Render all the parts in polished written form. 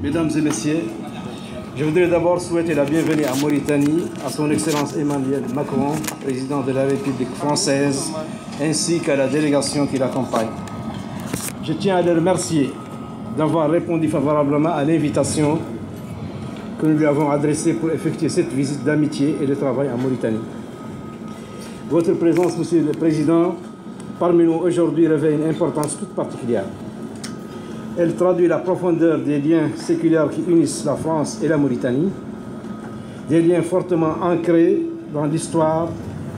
Mesdames et messieurs, je voudrais d'abord souhaiter la bienvenue à Mauritanie à son Excellence Emmanuel Macron, président de la République française, ainsi qu'à la délégation qui l'accompagne. Je tiens à les remercier d'avoir répondu favorablement à l'invitation que nous lui avons adressée pour effectuer cette visite d'amitié et de travail en Mauritanie. Votre présence, Monsieur le Président, parmi nous aujourd'hui revêt une importance toute particulière. Elle traduit la profondeur des liens séculaires qui unissent la France et la Mauritanie, des liens fortement ancrés dans l'histoire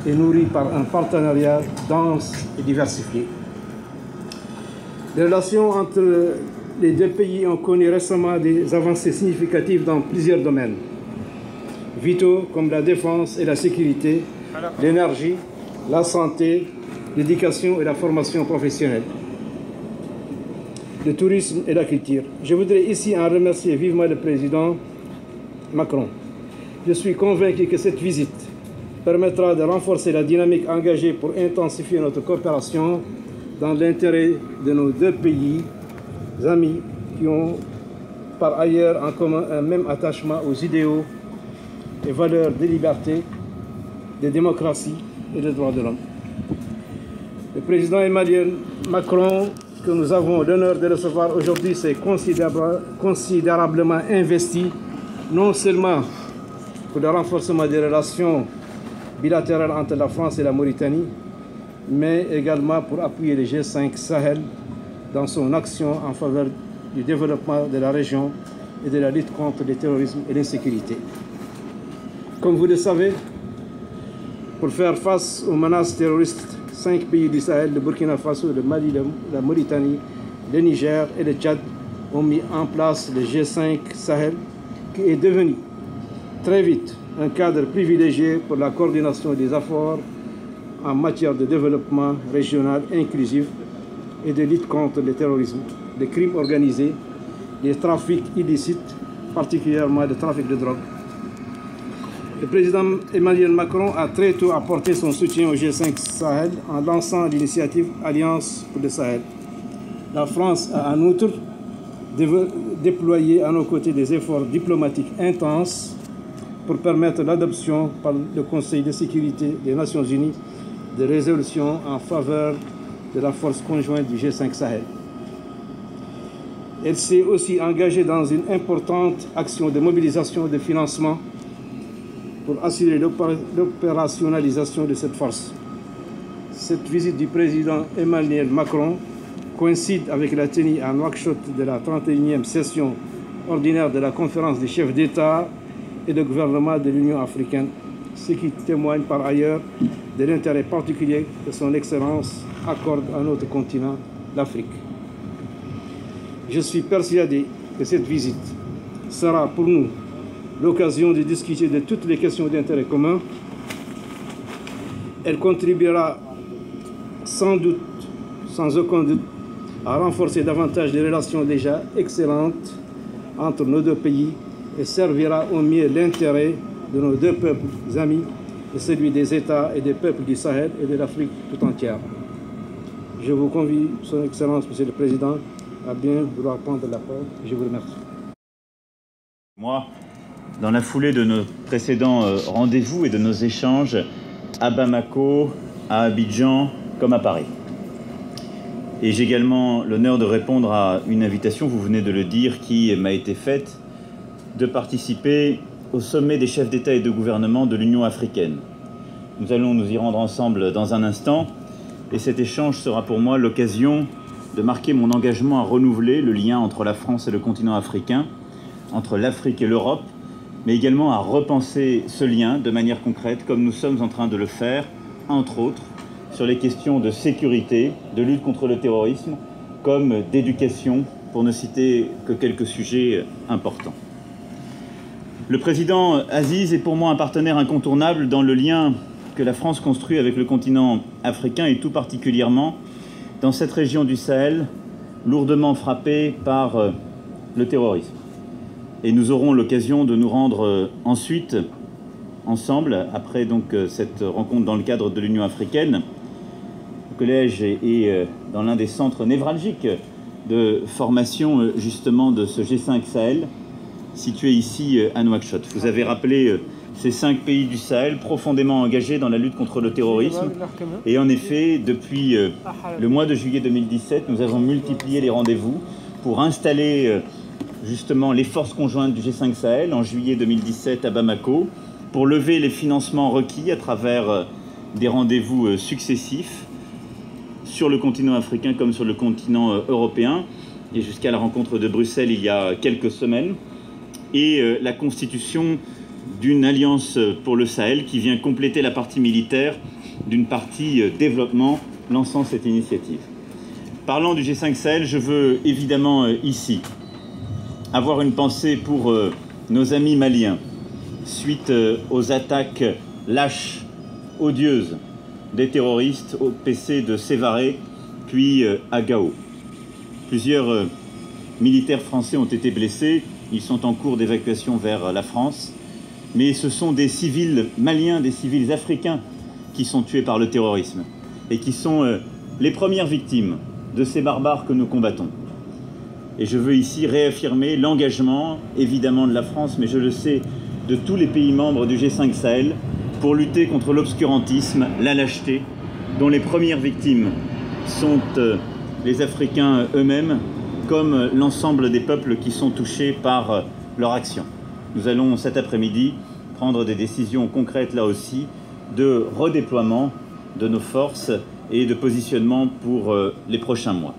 et nourris par un partenariat dense et diversifié. Les relations entre les deux pays ont connu récemment des avancées significatives dans plusieurs domaines, vitaux comme la défense et la sécurité, l'énergie, la santé, l'éducation et la formation professionnelle, le tourisme et la culture. Je voudrais ici en remercier vivement le président Macron. Je suis convaincu que cette visite permettra de renforcer la dynamique engagée pour intensifier notre coopération dans l'intérêt de nos deux pays amis qui ont par ailleurs en commun un même attachement aux idéaux et valeurs de liberté, de démocratie et de droits de l'homme. Le président Emmanuel Macron, que nous avons l'honneur de recevoir aujourd'hui, s'est considérablement investi, non seulement pour le renforcement des relations bilatérales entre la France et la Mauritanie, mais également pour appuyer le G5 Sahel dans son action en faveur du développement de la région et de la lutte contre le terrorisme et l'insécurité. Comme vous le savez, pour faire face aux menaces terroristes, 5 pays du Sahel, le Burkina Faso, le Mali, la Mauritanie, le Niger et le Tchad ont mis en place le G5 Sahel, qui est devenu très vite un cadre privilégié pour la coordination des efforts en matière de développement régional inclusif et de lutte contre le terrorisme, les crimes organisés, les trafics illicites, particulièrement le trafic de drogue. Le président Emmanuel Macron a très tôt apporté son soutien au G5 Sahel en lançant l'initiative Alliance pour le Sahel. La France a en outre déployé à nos côtés des efforts diplomatiques intenses pour permettre l'adoption par le Conseil de sécurité des Nations Unies de résolutions en faveur de la force conjointe du G5 Sahel. Elle s'est aussi engagée dans une importante action de mobilisation et de financement pour assurer l'opérationnalisation de cette force. Cette visite du président Emmanuel Macron coïncide avec la tenue à Nouakchott de la 31e session ordinaire de la conférence des chefs d'État et de gouvernement de l'Union africaine, ce qui témoigne par ailleurs de l'intérêt particulier que son Excellence accorde à notre continent, l'Afrique. Je suis persuadé que cette visite sera pour nous l'occasion de discuter de toutes les questions d'intérêt commun. Elle contribuera sans doute, sans aucun doute, à renforcer davantage les relations déjà excellentes entre nos deux pays et servira au mieux l'intérêt de nos deux peuples amis et celui des États et des peuples du Sahel et de l'Afrique tout entière. Je vous convie, Son Excellence, Monsieur le Président, à bien vouloir prendre la parole. Je vous remercie. Moi, dans la foulée de nos précédents rendez-vous et de nos échanges à Bamako, à Abidjan, comme à Paris. Et j'ai également l'honneur de répondre à une invitation, vous venez de le dire, qui m'a été faite, de participer au sommet des chefs d'État et de gouvernement de l'Union africaine. Nous allons nous y rendre ensemble dans un instant, et cet échange sera pour moi l'occasion de marquer mon engagement à renouveler le lien entre la France et le continent africain, entre l'Afrique et l'Europe, mais également à repenser ce lien de manière concrète, comme nous sommes en train de le faire, entre autres, sur les questions de sécurité, de lutte contre le terrorisme, comme d'éducation, pour ne citer que quelques sujets importants. Le président Aziz est pour moi un partenaire incontournable dans le lien que la France construit avec le continent africain et tout particulièrement dans cette région du Sahel lourdement frappée par le terrorisme. Et nous aurons l'occasion de nous rendre ensuite ensemble, après donc cette rencontre dans le cadre de l'Union africaine, au collège et dans l'un des centres névralgiques de formation justement de ce G5 Sahel, situé ici à Nouakchott. Vous avez rappelé ces 5 pays du Sahel profondément engagés dans la lutte contre le terrorisme. Et en effet, depuis le mois de juillet 2017, nous avons multiplié les rendez-vous pour installer justement les forces conjointes du G5 Sahel en juillet 2017 à Bamako, pour lever les financements requis à travers des rendez-vous successifs sur le continent africain comme sur le continent européen, et jusqu'à la rencontre de Bruxelles il y a quelques semaines, et la constitution d'une alliance pour le Sahel qui vient compléter la partie militaire d'une partie développement lançant cette initiative. Parlant du G5 Sahel, je veux évidemment ici avoir une pensée pour nos amis maliens, suite aux attaques lâches, odieuses des terroristes au PC de Sévaré, puis à Gao. Plusieurs militaires français ont été blessés, ils sont en cours d'évacuation vers la France, mais ce sont des civils maliens, des civils africains qui sont tués par le terrorisme et qui sont les premières victimes de ces barbares que nous combattons. Et je veux ici réaffirmer l'engagement, évidemment de la France, mais je le sais, de tous les pays membres du G5 Sahel, pour lutter contre l'obscurantisme, la lâcheté, dont les premières victimes sont les Africains eux-mêmes, comme l'ensemble des peuples qui sont touchés par leur action. Nous allons cet après-midi prendre des décisions concrètes là aussi de redéploiement de nos forces et de positionnement pour les prochains mois.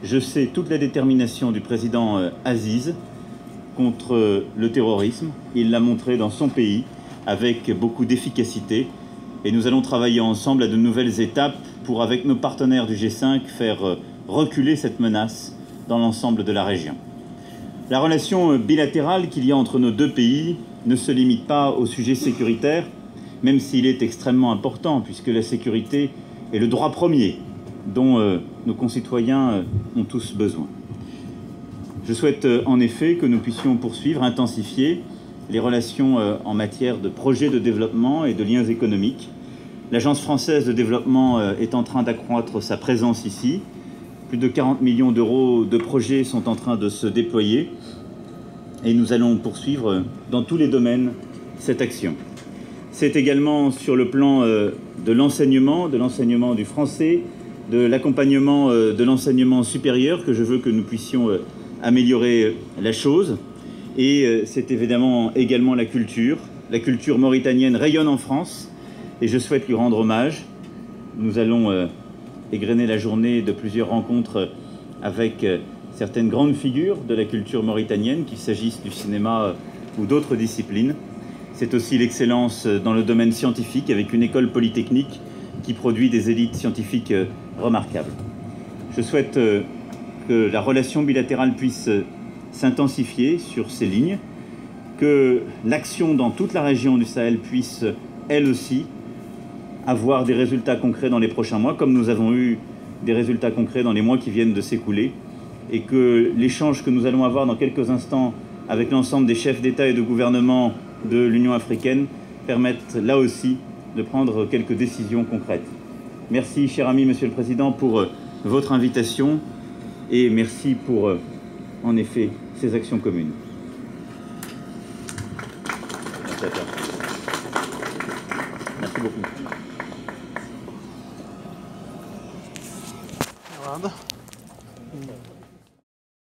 Je sais toute la détermination du président Aziz contre le terrorisme. Il l'a montré dans son pays avec beaucoup d'efficacité et nous allons travailler ensemble à de nouvelles étapes pour, avec nos partenaires du G5, faire reculer cette menace dans l'ensemble de la région. La relation bilatérale qu'il y a entre nos deux pays ne se limite pas au sujet sécuritaire, même s'il est extrêmement important, puisque la sécurité est le droit premier dont nos concitoyens ont tous besoin. Je souhaite en effet que nous puissions poursuivre, intensifier les relations en matière de projets de développement et de liens économiques. L'Agence française de développement est en train d'accroître sa présence ici. Plus de 40 millions d'euros de projets sont en train de se déployer et nous allons poursuivre dans tous les domaines cette action. C'est également sur le plan de l'enseignement du français, de l'accompagnement de l'enseignement supérieur que je veux que nous puissions améliorer la chose. Et c'est évidemment également la culture. La culture mauritanienne rayonne en France et je souhaite lui rendre hommage. Nous allons égrener la journée de plusieurs rencontres avec certaines grandes figures de la culture mauritanienne, qu'il s'agisse du cinéma ou d'autres disciplines. C'est aussi l'excellence dans le domaine scientifique avec une école polytechnique qui produit des élites scientifiques remarquables. Je souhaite que la relation bilatérale puisse s'intensifier sur ces lignes, que l'action dans toute la région du Sahel puisse, elle aussi, avoir des résultats concrets dans les prochains mois, comme nous avons eu des résultats concrets dans les mois qui viennent de s'écouler, et que l'échange que nous allons avoir dans quelques instants avec l'ensemble des chefs d'État et de gouvernement de l'Union africaine permette là aussi de prendre quelques décisions concrètes. Merci, cher ami, Monsieur le Président, pour votre invitation et merci pour, en effet, ces actions communes. Merci à toi. Merci beaucoup.